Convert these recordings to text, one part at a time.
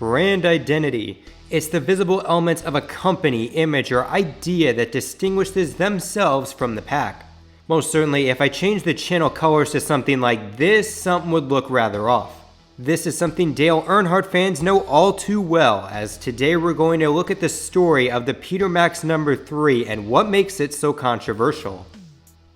brand identity. It's the visible elements of a company, image, or idea that distinguishes themselves from the pack. Most certainly, if I change the channel colors to something like this, something would look rather off. This is something Dale Earnhardt fans know all too well, as today we're going to look at the story of the Peter Max number 3 and what makes it so controversial.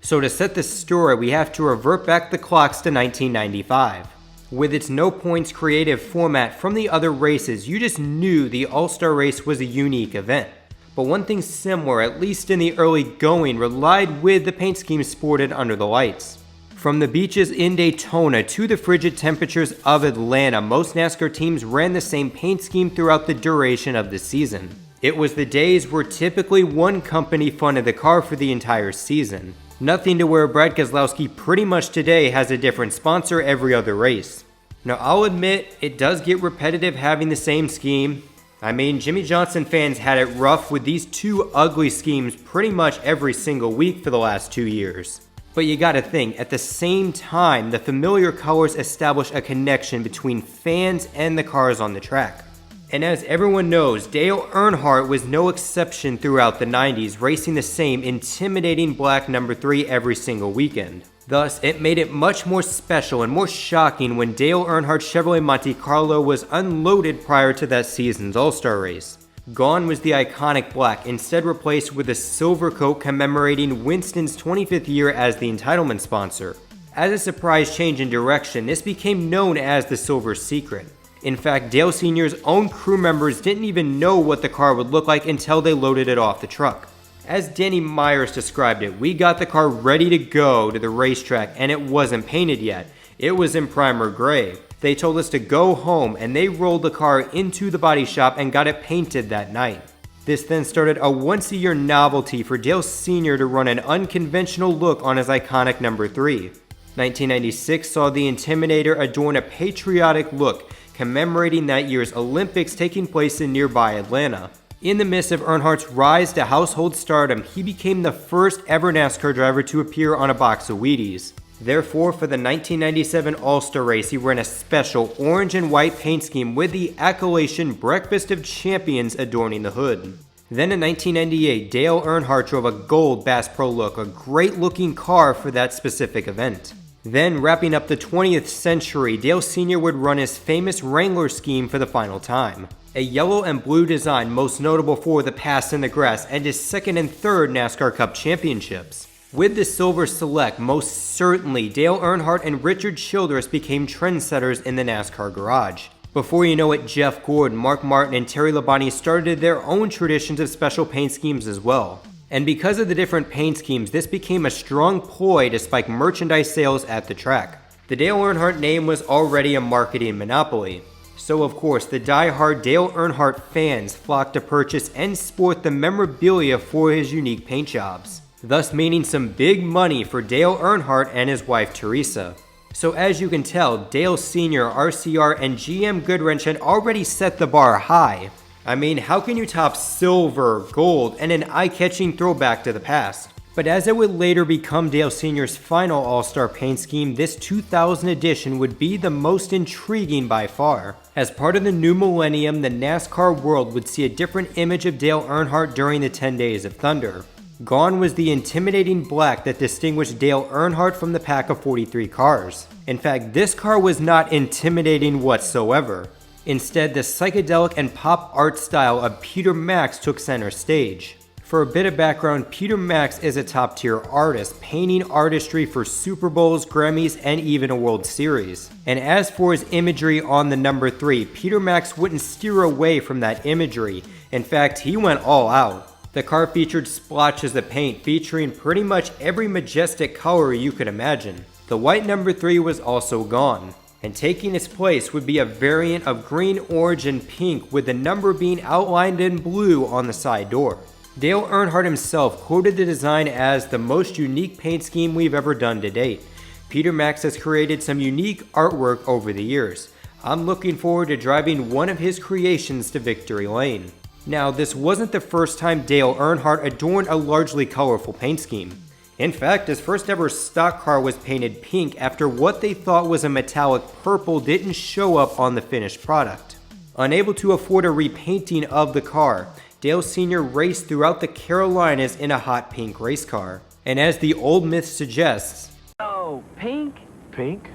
So to set the story, we have to revert back the clocks to 1995. With its no points creative format from the other races, you just knew the All-Star race was a unique event. But one thing similar, at least in the early going, relied with the paint scheme sported under the lights. From the beaches in Daytona to the frigid temperatures of Atlanta, most NASCAR teams ran the same paint scheme throughout the duration of the season. It was the days where typically one company funded the car for the entire season. Nothing to where Brad Keselowski pretty much today has a different sponsor every other race. Now I'll admit, it does get repetitive having the same scheme. I mean, Jimmy Johnson fans had it rough with these two ugly schemes pretty much every single week for the last 2 years. But you gotta think, at the same time, the familiar colors establish a connection between fans and the cars on the track. And as everyone knows, Dale Earnhardt was no exception throughout the 90s, racing the same intimidating black number 3 every single weekend. Thus, it made it much more special and more shocking when Dale Earnhardt's Chevrolet Monte Carlo was unloaded prior to that season's All-Star race. Gone was the iconic black, instead replaced with a silver coat commemorating Winston's 25th year as the entitlement sponsor. As a surprise change in direction, this became known as the Silver Secret. In fact, Dale Sr.'s own crew members didn't even know what the car would look like until they loaded it off the truck. As Danny Myers described it, we got the car ready to go to the racetrack and it wasn't painted yet. It was in primer gray. They told us to go home and they rolled the car into the body shop and got it painted that night. This then started a once-a-year novelty for Dale Sr. to run an unconventional look on his iconic number 3. 1996 saw the Intimidator adorn a patriotic look, commemorating that year's Olympics taking place in nearby Atlanta. In the midst of Earnhardt's rise to household stardom, he became the first ever NASCAR driver to appear on a box of Wheaties. Therefore, for the 1997 All-Star race, he ran a special orange and white paint scheme with the Accolation Breakfast of Champions adorning the hood. Then in 1998, Dale Earnhardt drove a gold Bass Pro look, a great looking car for that specific event. Then, wrapping up the 20th century, Dale Sr. would run his famous Wrangler scheme for the final time. A yellow and blue design most notable for the Pass in the Grass and his second and third NASCAR Cup championships. With the Silver Select, most certainly Dale Earnhardt and Richard Childress became trendsetters in the NASCAR garage. Before you know it, Jeff Gordon, Mark Martin, and Terry Labonte started their own traditions of special paint schemes as well. And because of the different paint schemes, this became a strong ploy to spike merchandise sales at the track. The Dale Earnhardt name was already a marketing monopoly. So of course, the die-hard Dale Earnhardt fans flocked to purchase and sport the memorabilia for his unique paint jobs, thus meaning some big money for Dale Earnhardt and his wife Teresa. So as you can tell, Dale Sr., RCR, and GM Goodwrench had already set the bar high. I mean, how can you top silver, gold, and an eye-catching throwback to the past? But as it would later become Dale Sr.'s final All-Star paint scheme, this 2000 edition would be the most intriguing by far. As part of the new millennium, the NASCAR world would see a different image of Dale Earnhardt during the 10 Days of Thunder. Gone was the intimidating black that distinguished Dale Earnhardt from the pack of 43 cars. In fact, this car was not intimidating whatsoever. Instead, the psychedelic and pop art style of Peter Max took center stage. For a bit of background, Peter Max is a top-tier artist, painting artistry for Super Bowls, Grammys, and even a World Series. And as for his imagery on the number 3, Peter Max wouldn't steer away from that imagery. In fact, he went all out. The car featured splotches of paint featuring pretty much every majestic color you could imagine. The white number 3 was also gone, and taking its place would be a variant of green, orange, and pink with the number being outlined in blue on the side door. Dale Earnhardt himself quoted the design as the most unique paint scheme we've ever done to date. Peter Max has created some unique artwork over the years. I'm looking forward to driving one of his creations to victory lane. Now, this wasn't the first time Dale Earnhardt adorned a largely colorful paint scheme. In fact, his first ever stock car was painted pink after what they thought was a metallic purple didn't show up on the finished product. Unable to afford a repainting of the car, Dale Sr. raced throughout the Carolinas in a hot pink race car. And as the old myth suggests, oh, pink? Pink,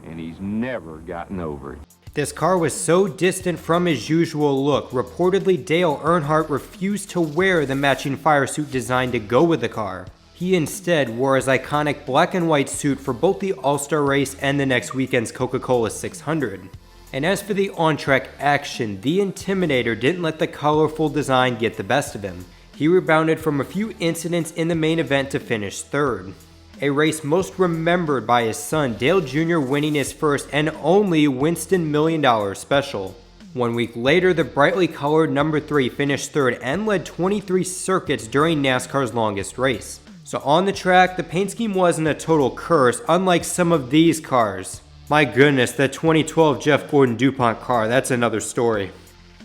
and he's never gotten over it. this car was so distant from his usual look, reportedly Dale Earnhardt refused to wear the matching fire suit design to go with the car. He instead wore his iconic black and white suit for both the All-Star race and the next weekend's Coca-Cola 600. And as for the on-track action, the Intimidator didn't let the colorful design get the best of him. He rebounded from a few incidents in the main event to finish third. A race most remembered by his son Dale Jr. winning his first and only Winston $1 Million Special. 1 week later, the brightly colored number 3 finished third and led 23 circuits during NASCAR's longest race. So on the track, the paint scheme wasn't a total curse, unlike some of these cars. My goodness, the 2012 Jeff Gordon DuPont car, that's another story.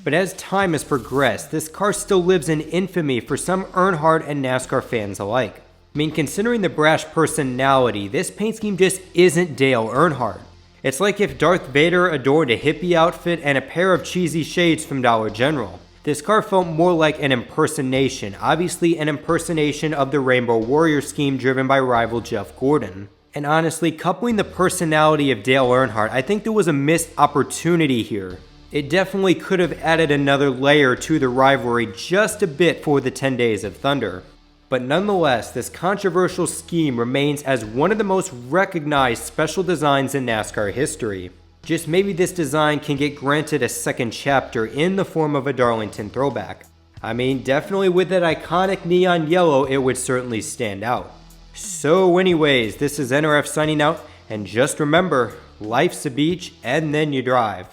But as time has progressed, this car still lives in infamy for some Earnhardt and NASCAR fans alike. I mean, considering the brash personality, this paint scheme just isn't Dale Earnhardt. It's like if Darth Vader adorned a hippie outfit and a pair of cheesy shades from Dollar General. This car felt more like an impersonation, obviously an impersonation of the Rainbow Warrior scheme driven by rival Jeff Gordon. And honestly, coupling the personality of Dale Earnhardt, I think there was a missed opportunity here. It definitely could have added another layer to the rivalry just a bit for the 10 Days of Thunder. But nonetheless, this controversial scheme remains as one of the most recognized special designs in NASCAR history. Just maybe this design can get granted a second chapter in the form of a Darlington throwback. I mean, definitely with that iconic neon yellow, it would certainly stand out. So anyways, this is NRF signing out, and just remember, life's a beach and then you drive.